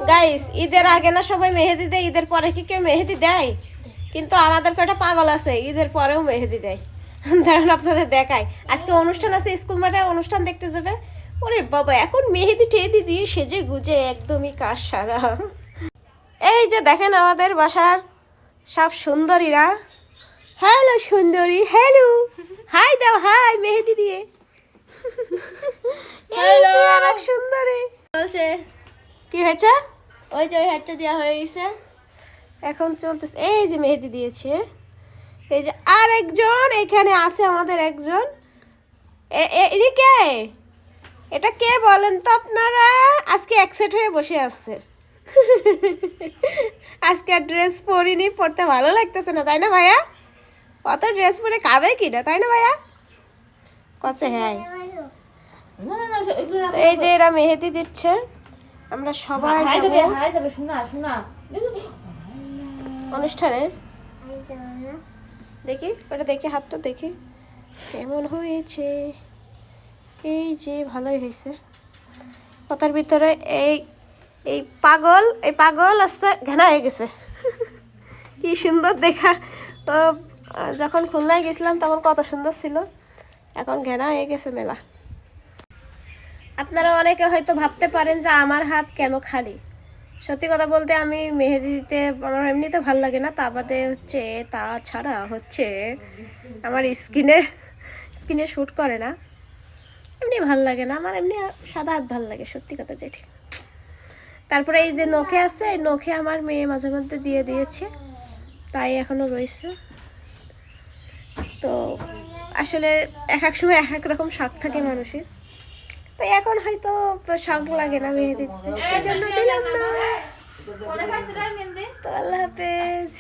Guys ঈদের আগে না সবাই মেহেদি দেয়, ঈদের পরে কি কেউ মেহেদি দেয়? কিন্তু আমাদের কয়টা পাগল আছে ঈদের পরেও মেহেদি দেয়। দাঁড়ান আপনাদের দেখাই, আজকে অনুষ্ঠান আছে, স্কুল মাঠে অনুষ্ঠান দেখতে যাবে। ওরে বাবা, এখন মেহেদি টেহেদি দিয়ে সেজে গুজে একদমই কাজ সারা। এই যে দেখেন আমাদের বাসার সব সুন্দরীরা। হ্যালো সুন্দরী, হ্যালো, হাই দাও, হাই মেহেদি দিয়ে। এই যে আরেক সুন্দরী। কি হয়েছে? ওই যে ওই হাতটা দেওয়া হয়ে গেছে, এখন চলতেছে। এই যে মেহেদি দিয়েছে, এই যে আরেকজন এখানে আছে আমাদের একজন। ইনি কে? এটা কে বলেন তো আপনারা? আজকে একসেট হয়ে বসে আছে। আজকে আর ড্রেস পরিনি, পরতে ভালো লাগতেছে না, তাই না ভাইয়া? অত ড্রেস পরে খাবে কি না, তাই না ভাইয়া? কচ্ছে হ্যাঁ। তো এই যে এরা মেহেদি দিচ্ছে, আমরা সবাই যাবো অনুষ্ঠানে। দেখি ওটা, দেখি হাতটা দেখি কেমন হয়েছে। এই যে ভালোই হয়েছে। কথার ভিতরে এই এই পাগল আসছে, ঘেনা হয়ে গেছে। কি সুন্দর দেখা। তো যখন খুলনায় গেছিলাম তখন কত সুন্দর ছিল, এখন ঘেনা হয়ে গেছে মেলা। আপনারা অনেকে হয়তো ভাবতে পারেন যে আমার হাত কেন খালি। সত্যি কথা বলতে আমি মেহেদি দিতে আমার এমনিতে ভালো লাগে না, তা বাদে হচ্ছে তাছাড়া হচ্ছে আমার স্কিনে শ্যুট করে না, এমনি ভাল লাগে না আমার, এমনি সাদা হাত ভাল লাগে, সত্যি কথা যেটি। তারপরে এই যে নখে আছে, এই নখে আমার মেয়ে মাঝে মধ্যে দিয়ে দিয়েছে, তাই এখনো রয়েছে। তো আসলে এক এক সময় এক এক রকম শখ থাকে মানুষের, তাই এখন হয়তো শখ লাগে না মেহেদি দিতে, সেই জন্য দিলাম না। তো আল্লাহ হাফেজ।